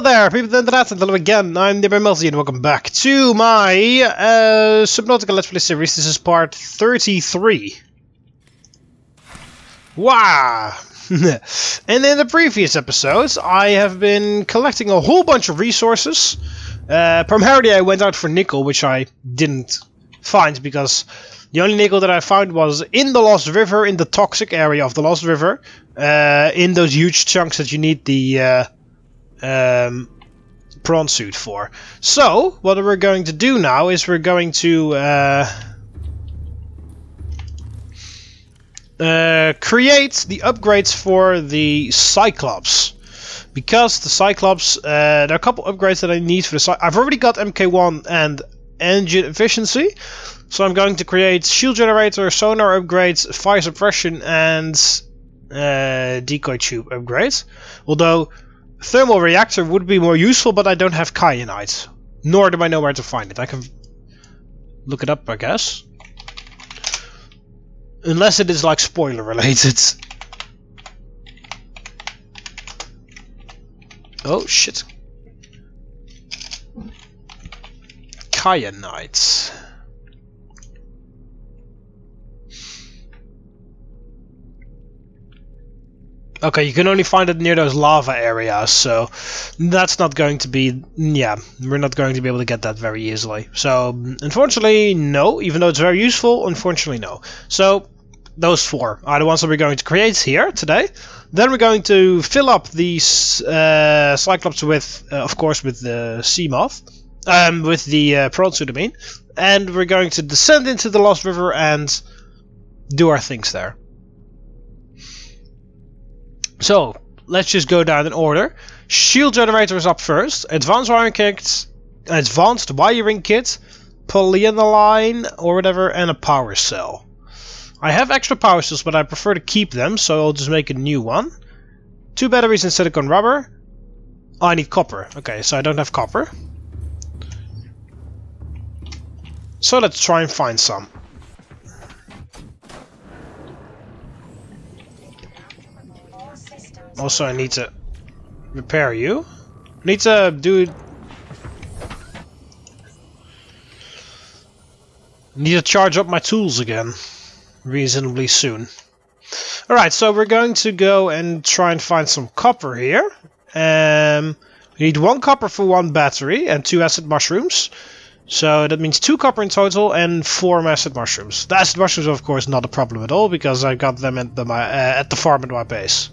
there, people of the internet, and hello again, I'm TheMBmulti and welcome back to my Subnautica Let's Play series. This is part 33. Wow! And in the previous episodes, I have been collecting a whole bunch of resources. Primarily I went out for nickel, which I didn't find because the only nickel that I found was in the Lost River, in the toxic area of the Lost River, in those huge chunks that you need the prawn suit for. So, what we're going to do now is we're going to create the upgrades for the cyclops. Because the cyclops, there are a couple upgrades that I need for the cyclops. I've already got MK1 and engine efficiency, so I'm going to create shield generator, sonar upgrades, fire suppression, and decoy tube upgrades. Although thermal reactor would be more useful, but I don't have kyanite, nor do I know where to find it. I can look it up, I guess, unless it is like spoiler related. Oh shit. Kyanite. Okay, you can only find it near those lava areas, so that's not going to be... yeah, we're not going to be able to get that very easily. So, unfortunately, no. Even though it's very useful, unfortunately, no. So, those four are the ones that we're going to create here today. Then we're going to fill up these cyclops with, of course, with the sea moth. With the prawn suit, I mean. And we're going to descend into the Lost River and do our things there. So, let's just go down in order. Shield generator is up first. Advanced wiring kit, polyaniline or whatever, and a power cell. I have extra power cells, but I prefer to keep them, so I'll just make a new one. 2 batteries and silicone rubber. Oh, I need copper. Okay, so I don't have copper. So let's try and find some. Also, I need to repair you. Need to do... need to charge up my tools again reasonably soon. Alright, so we're going to go and try and find some copper here. We need 1 copper for 1 battery and 2 acid mushrooms. So that means 2 copper in total and 4 acid mushrooms. The acid mushrooms are of course not a problem at all because I got them at the farm at my base.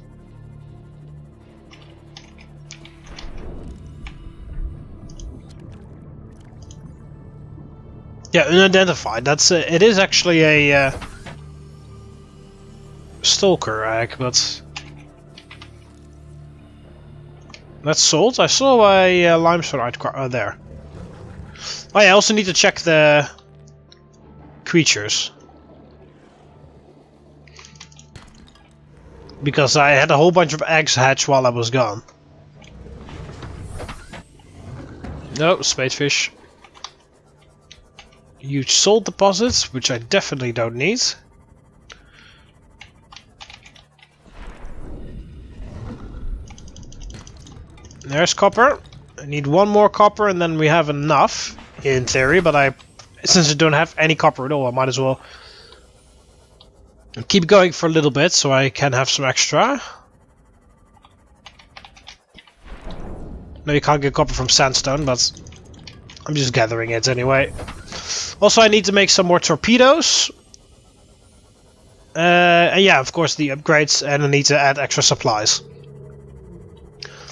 Yeah, unidentified. That's it is actually a stalker egg, but that's sold. I saw a limestone there. Oh yeah, I also need to check the creatures because I had a whole bunch of eggs hatch while I was gone. No, spadefish. Huge salt deposits, which I definitely don't need. There's copper. I need 1 more copper and then we have enough, in theory, but since I don't have any copper at all, I might as well keep going for a little bit so I can have some extra. No, you can't get copper from sandstone, but I'm just gathering it anyway. Also, I need to make some more torpedoes. And yeah, of course, the upgrades, and I need to add extra supplies.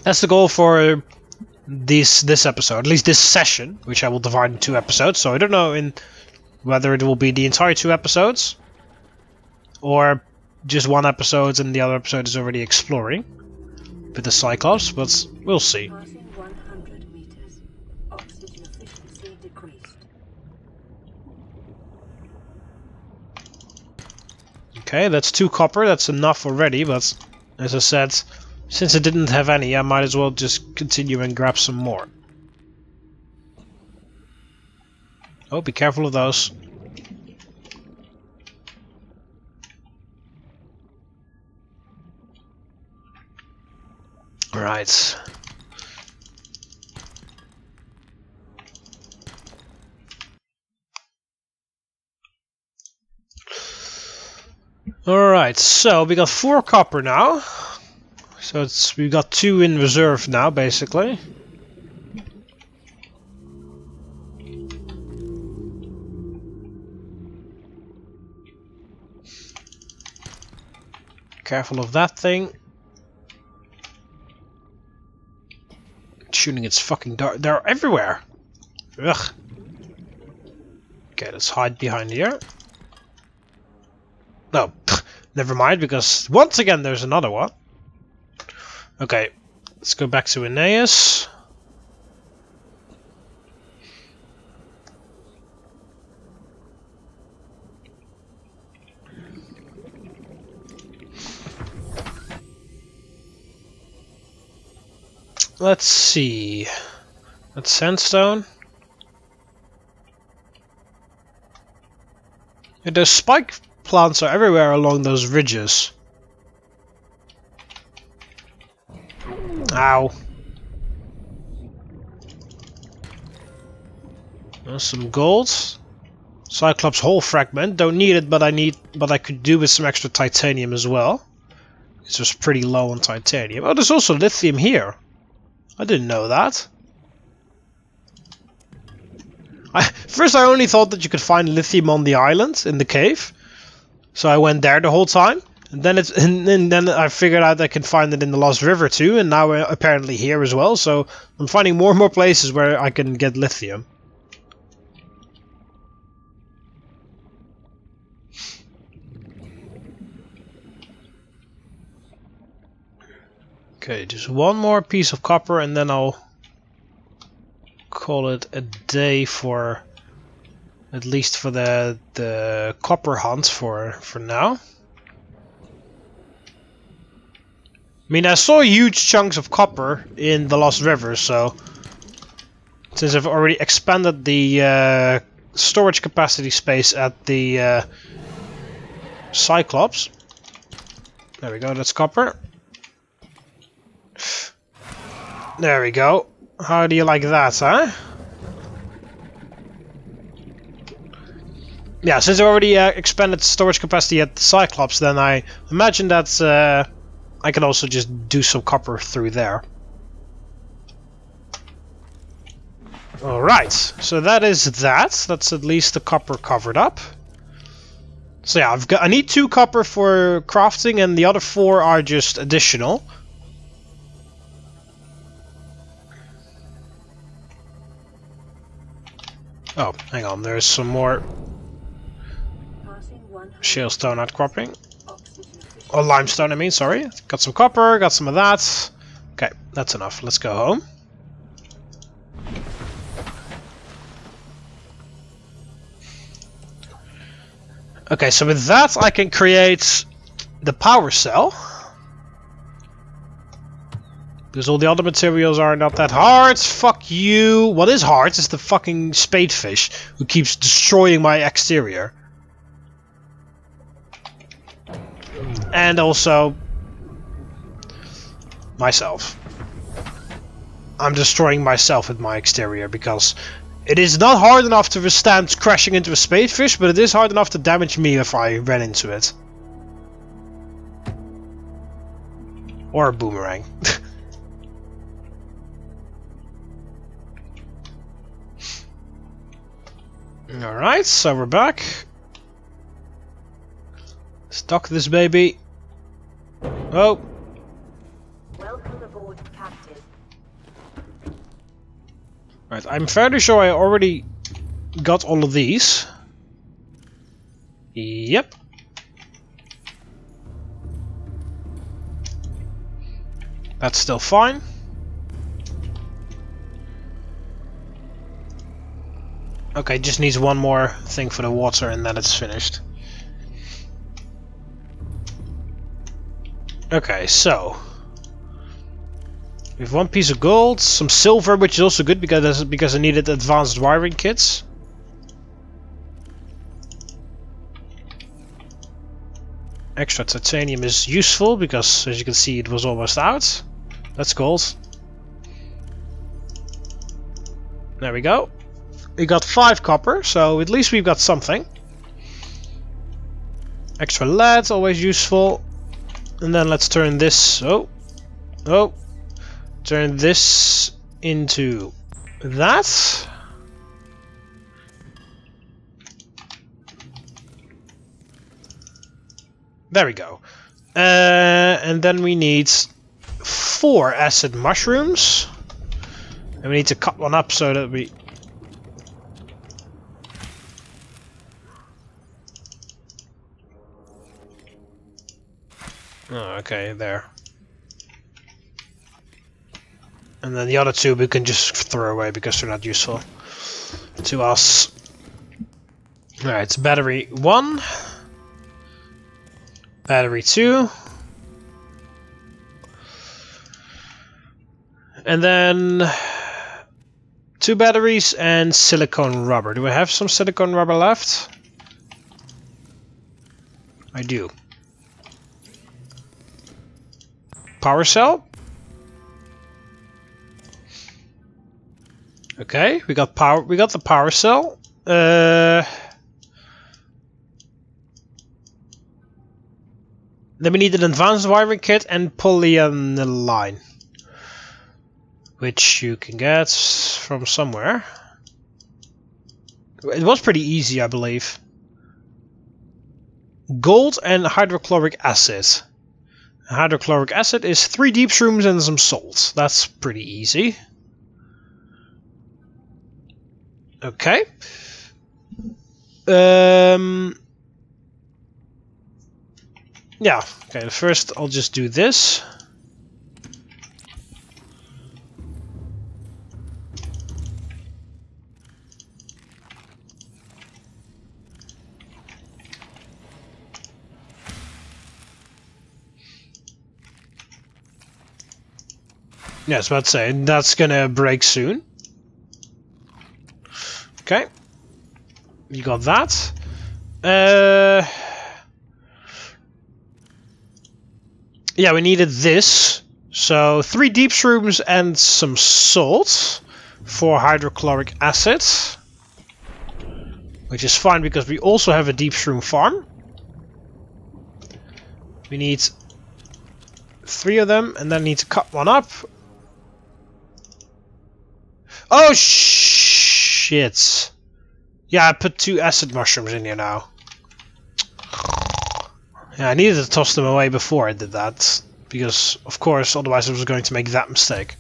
That's the goal for this episode, at least this session, which I will divide in 2 episodes. So I don't know whether it will be the entire 2 episodes, or just 1 episode and the other episode is already exploring with the cyclops, but we'll see. Okay, that's 2 copper, that's enough already, but as I said, since I didn't have any, I might as well just continue and grab some more. Oh, be careful of those. Alright. Alright, so we got 4 copper now. So we've got 2 in reserve now, basically. Careful of that thing. Shooting its fucking dart. They're everywhere. Ugh. Okay, let's hide behind here. No, never mind, because once again there's another one. Okay, let's go back to Aeneas. Let's see. That's sandstone. Yeah, those spike plants are everywhere along those ridges. Ow. There's some gold. Cyclops hull fragment. Don't need it, but I could do with some extra titanium as well. It's just pretty low on titanium. Oh, there's also lithium here. I didn't know that. First I only thought that you could find lithium on the island in the cave, so I went there the whole time. And then I figured out I can find it in the Lost River too, and now we're apparently here as well. So I'm finding more and more places where I can get lithium. Okay, just one more piece of copper and then I'll call it a day for at least for the copper hunt for now. I mean, I saw huge chunks of copper in the Lost River, so since I've already expanded the storage capacity space at the Cyclops. There we go, that's copper. There we go. How do you like that, huh? Yeah, since I already expanded storage capacity at the Cyclops, then I imagine that I can also just do some copper through there. Alright, so that is that. That's at least the copper covered up. So yeah, I need 2 copper for crafting, and the other 4 are just additional. Oh, hang on, there's some more shale stone outcropping. Or limestone, I mean, sorry. Got some copper, got some of that. Okay, that's enough. Let's go home. Okay, so with that I can create the power cell. Because all the other materials are not that hard. Fuck you. What is hard is the fucking spadefish who keeps destroying my exterior. And also myself. I'm destroying myself with my exterior because it is not hard enough to withstand crashing into a spadefish, but it is hard enough to damage me if I ran into it. Or a boomerang. Alright, so we're back. Stock this baby. Oh. Welcome aboard, Captain. Right, I'm fairly sure I already got all of these. Yep. That's still fine. Okay, just needs one more thing for the water and then it's finished. Okay, so we have 1 piece of gold, some silver, which is also good because I needed advanced wiring kits. Extra titanium is useful because, as you can see, it was almost out. That's gold. There we go. We got 5 copper, so at least we've got something. Extra lead, always useful. And then let's turn this... turn this into that. There we go. And then we need 4 acid mushrooms. And we need to cut one up so that we... Oh, okay, there. And then the other 2 we can just throw away because they're not useful to us. Alright, it's battery 1. Battery 2. And then 2 batteries and silicone rubber. Do I have some silicone rubber left? I do. Power cell. Okay, we got power. We got the power cell. Then we need an advanced wiring kit and polyaniline, which you can get from somewhere. It was pretty easy, I believe. Gold and hydrochloric acid. Hydrochloric acid is 3 deep shrooms and some salt. That's pretty easy. Okay. Yeah, okay, first I'll just do this. Yeah, I was about to say, that's gonna break soon. Okay. You got that. Yeah, we needed this. So 3 deep shrooms and some salt for hydrochloric acid. Which is fine because we also have a deep shroom farm. We need 3 of them and then need to cut one up. Oh shit. Yeah, I put 2 acid mushrooms in here now. Yeah, I needed to toss them away before I did that. Because, of course, otherwise I was going to make that mistake.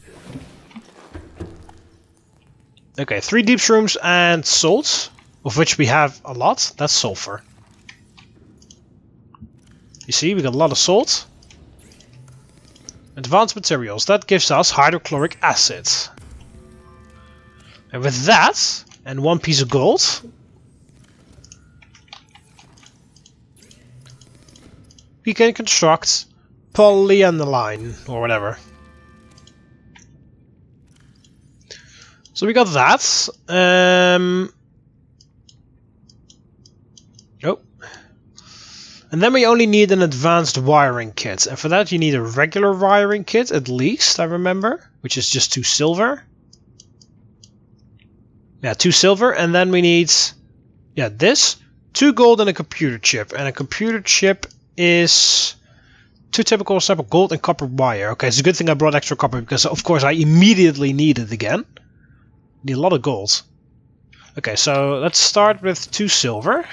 Okay, 3 deep shrooms and salt. Of which we have a lot. That's sulfur. You see, we got a lot of salt. Advanced materials. That gives us hydrochloric acid. And with that, and 1 piece of gold, we can construct polyaniline, or whatever. So we got that. Nope. And then we only need an advanced wiring kit. And for that you need a regular wiring kit, at least, I remember. Which is just 2 silver. Yeah, 2 silver, and then we need, yeah, this, 2 gold and a computer chip. And a computer chip is 2 typical sample gold and copper wire. Okay, it's a good thing I brought extra copper because, of course, I immediately need it again. Need a lot of gold. Okay, so let's start with 2 silver.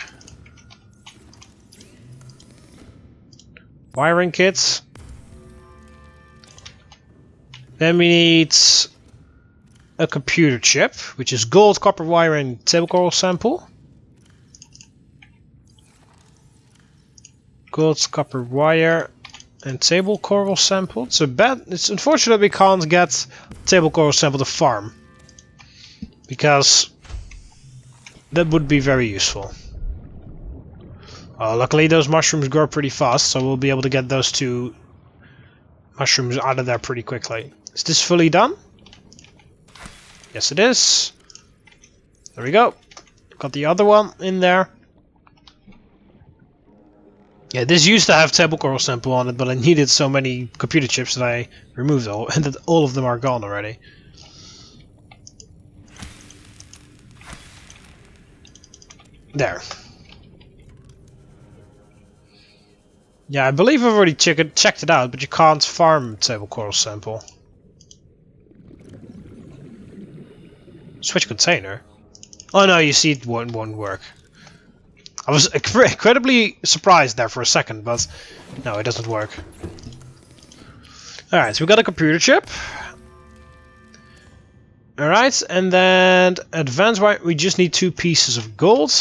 Wiring kits. Then we need a computer chip, which is gold, copper wire, and table coral sample. Gold, copper wire, and table coral sample. It's unfortunate we can't get table coral sample to farm, because that would be very useful. Luckily, those mushrooms grow pretty fast, so we'll be able to get those 2 mushrooms out of there pretty quickly. Is this fully done? Yes, it is. There we go. Got the other one in there. Yeah, this used to have table coral sample on it, but I needed so many computer chips that I removed all, and that all of them are gone already. There. Yeah, I believe I've already checked it out, but you can't farm table coral sample. Switch container. Oh no, you see it won't work. I was incredibly surprised there for a second, but no, it doesn't work. Alright, so we got a computer chip. Alright, and then advanced wire, we just need 2 pieces of gold.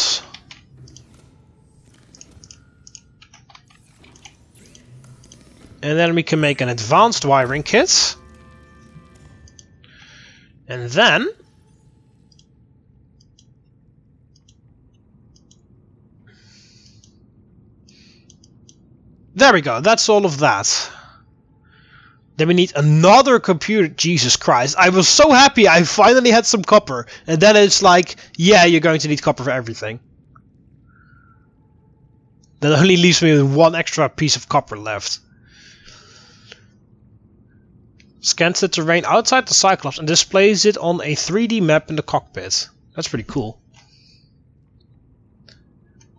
And then we can make an advanced wiring kit. And then there we go, that's all of that. Then we need another computer. Jesus Christ, I was so happy I finally had some copper. And then it's like, yeah, you're going to need copper for everything. That only leaves me with 1 extra piece of copper left. Scans the terrain outside the cyclops and displays it on a 3D map in the cockpit. That's pretty cool.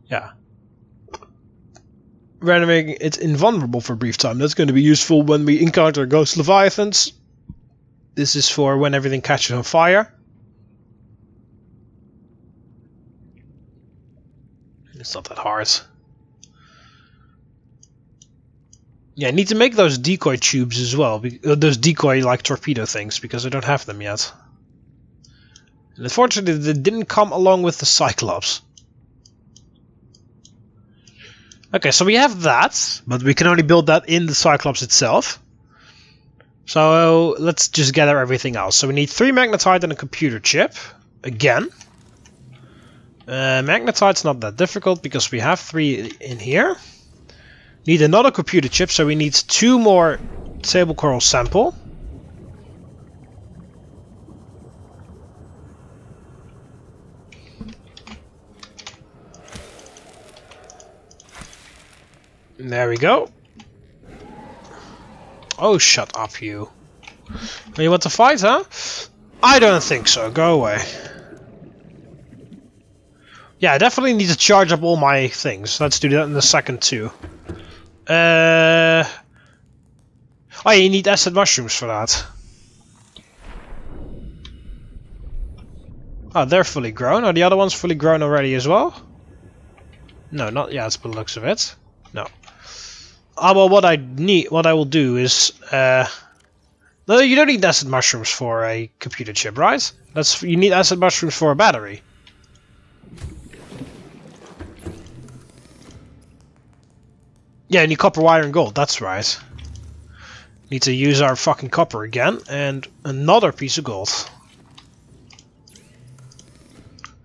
Yeah. Rendering it invulnerable for a brief time. That's going to be useful when we encounter ghost leviathans. This is for when everything catches on fire. It's not that hard. Yeah, I need to make those decoy tubes as well. Those decoy like torpedo things, because I don't have them yet. And unfortunately they didn't come along with the cyclops. Okay, so we have that, but we can only build that in the cyclops itself. So let's just gather everything else. So we need 3 magnetite and a computer chip. Again. Magnetite's not that difficult because we have 3 in here. Need another computer chip, so we need 2 more table coral sample. There we go. Oh, shut up, you. You want to fight, huh? I don't think so. Go away. Yeah, I definitely need to charge up all my things. Let's do that in a second, too. Oh, you need acid mushrooms for that. Oh, they're fully grown. Are the other ones fully grown already as well? No, not yet, by the looks of it. No. Ah, well, what I will do is, no, you don't need acid mushrooms for a computer chip, right? You need acid mushrooms for a battery. Yeah, you need copper, wire, and gold. That's right. Need to use our fucking copper again, and another piece of gold.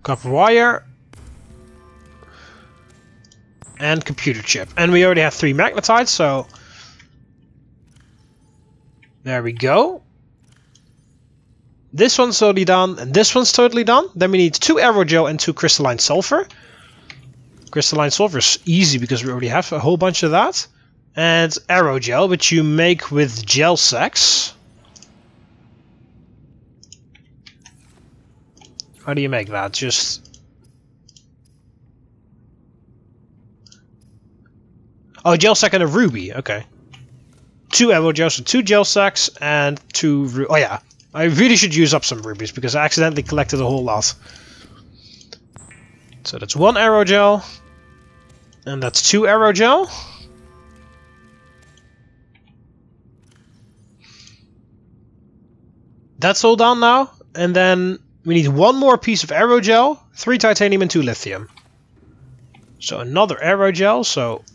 Copper wire. And computer chip. And we already have 3 magnetites, so there we go. This one's totally done, and this one's totally done. Then we need 2 aerogel and 2 crystalline sulfur. Crystalline sulfur is easy because we already have a whole bunch of that. And aerogel, which you make with gel sacks. How do you make that? Just... oh, gel sack and a ruby. Okay. 2 aerogels, so 2 gel sacks and 2 oh yeah. I really should use up some rubies because I accidentally collected a whole lot. So that's 1 aerogel. And that's 2 aerogel. That's all done now. And then we need 1 more piece of aerogel, 3 titanium and 2 lithium. So another aerogel, so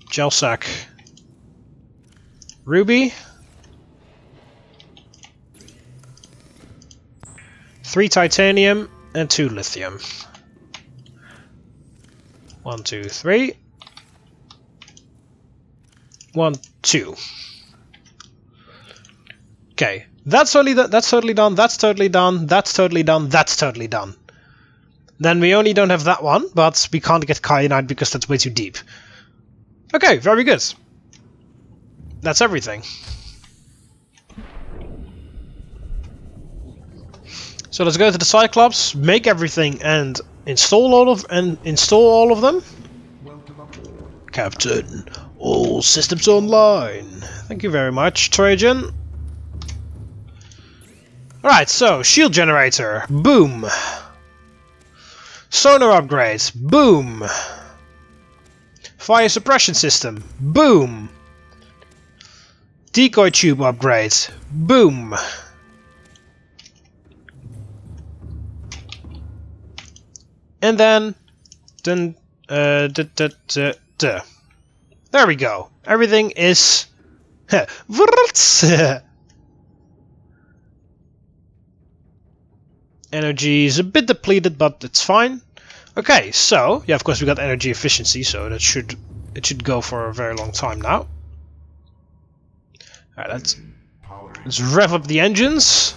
gel sack, ruby, 3 titanium and 2 lithium. 1, 2, 3. 1, 2. Okay, that's totally done. That's totally done. That's totally done. That's totally done. That's totally done. Then we only don't have that one, but we can't get kyanite because that's way too deep. Okay, very good. That's everything. So let's go to the Cyclops, make everything, and install all of them. Captain, All systems online. Thank you very much, Trajan. Alright, so shield generator. Boom. Sonar upgrades. Boom. Fire suppression system. Boom. Decoy tube upgrades. Boom. And then there we go. Everything is energy is a bit depleted, but it's fine. Okay, so yeah, of course we got energy efficiency, so it should go for a very long time now. Alright, let's rev up the engines.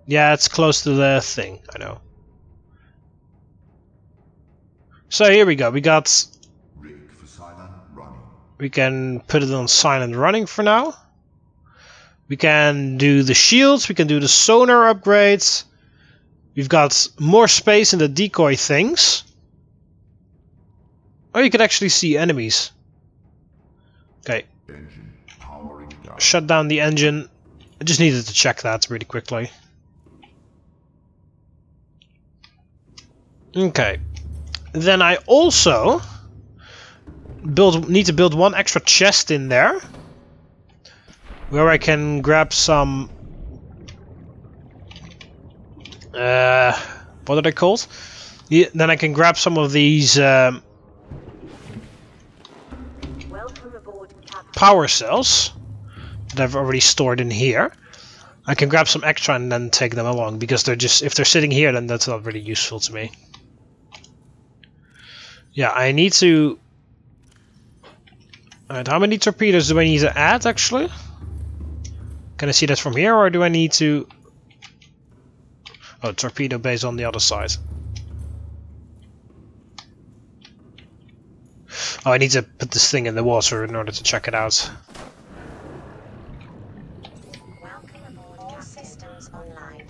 Yeah, it's close to the thing, I know. So here we go, we can put it on silent running for now. We can do the shields, we can do the sonar upgrades. We've got more space in the decoy things. Oh, you can actually see enemies. Okay. Shut down the engine. I just needed to check that really quickly. Okay. Then I also need to build one extra chest in there, where I can grab some what are they called? Yeah, then I can grab some of these power cells that I've already stored in here. I can grab some extra and then take them along, because they're just, if they're sitting here, then that's not really useful to me. Yeah, I need to... Alright, how many torpedoes do I need to add, actually? Can I see that from here, or do I need to... Oh, torpedo base on the other side. Oh, I need to put this thing in the water in order to check it out.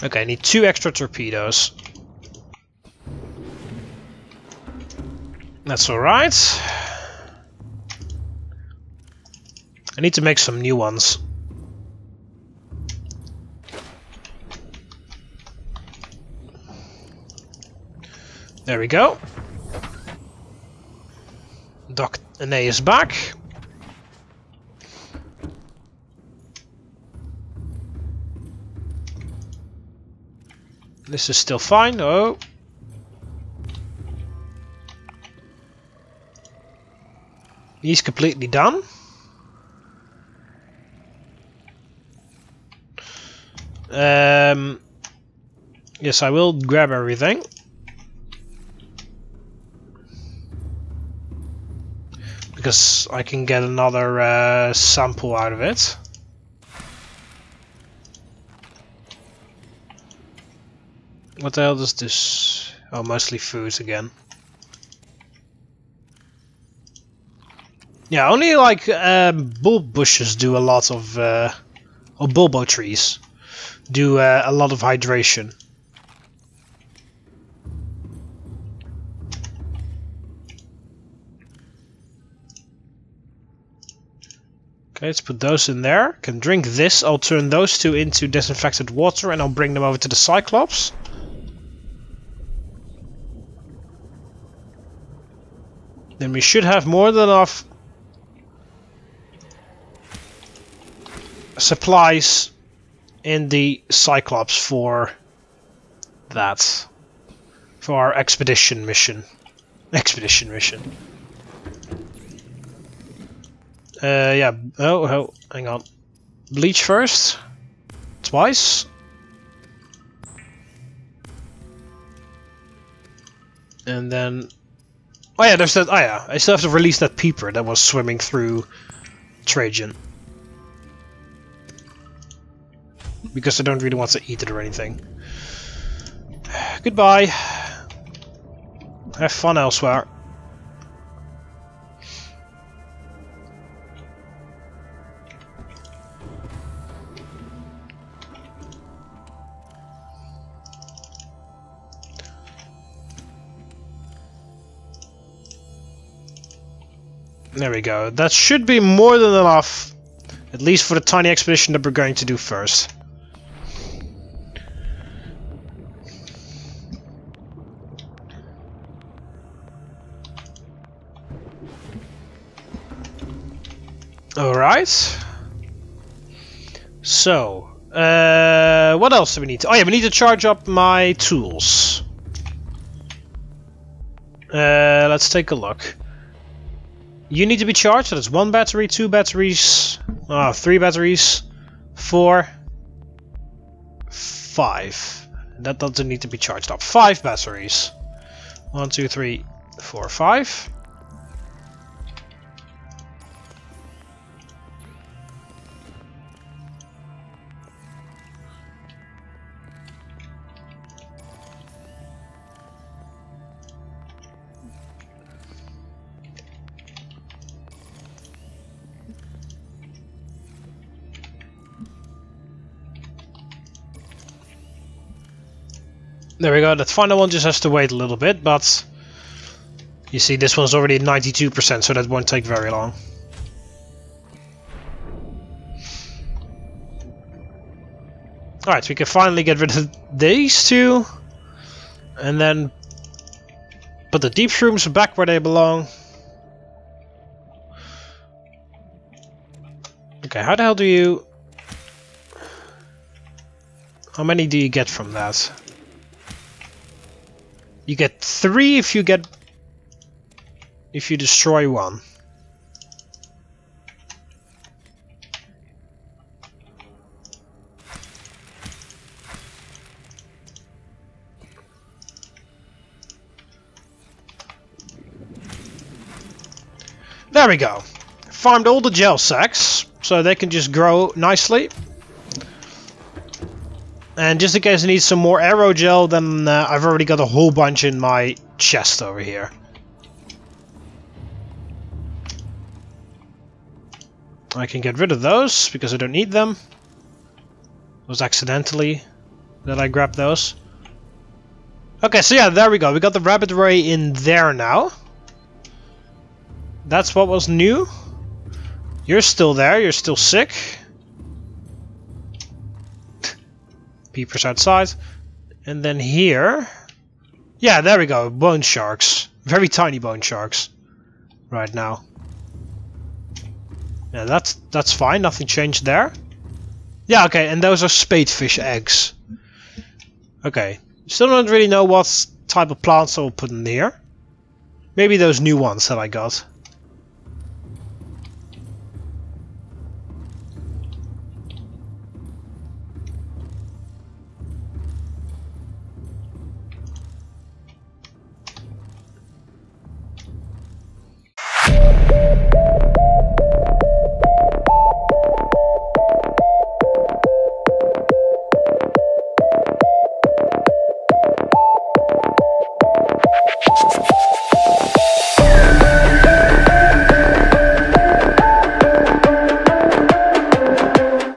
Okay, I need 2 extra torpedoes. That's alright. I need to make some new ones. There we go. Doc and A is back. This is still fine. Oh. He's completely done. Yes, I will grab everything. Because I can get another sample out of it. What the hell does this... Oh, mostly food again. Yeah, only like bulb bushes do a lot of... or bulbo trees do a lot of hydration. Okay, let's put those in there. Can drink this. I'll turn those 2 into disinfected water and I'll bring them over to the Cyclops. Then we should have more than enough supplies in the Cyclops for that. For our expedition mission. Yeah. Oh, hang on. Bleach first. Twice. And then... Oh yeah, there's that... Oh yeah, I still have to release that peeper that was swimming through Trajan. Because I don't really want to eat it or anything. Goodbye. Have fun elsewhere. There we go. That should be more than enough, at least for the tiny expedition that we're going to do first. Alright. So, what else do we need? Oh yeah, we need to charge up my tools. Let's take a look. You need to be charged, so that's 1 battery, 2 batteries, 3 batteries, 4, 5. That doesn't need to be charged up. 5 batteries. 1, 2, 3, 4, 5. There we go, that final one just has to wait a little bit, but you see this one's already at 92%, so that won't take very long. Alright, so we can finally get rid of these two, and then put the deep shrooms back where they belong. Okay, how the hell do you... How many do you get from that? You get 3 if you destroy 1. There we go. Farmed all the gel sacks, so they can just grow nicely. And just in case I need some more aerogel, then I've already got a whole bunch in my chest over here. I can get rid of those, because I don't need them. It was accidentally that I grabbed those. Okay, so yeah, there we go. We got the rabbit ray in there now. That's what was new. You're still there, you're still sick. Peepers outside. And then here... Yeah, there we go. Bone sharks. Very tiny bone sharks. Right now. Yeah, that's fine. Nothing changed there. Yeah, okay. And those are spadefish eggs. Okay. Still don't really know what type of plants I will put in here. Maybe those new ones that I got.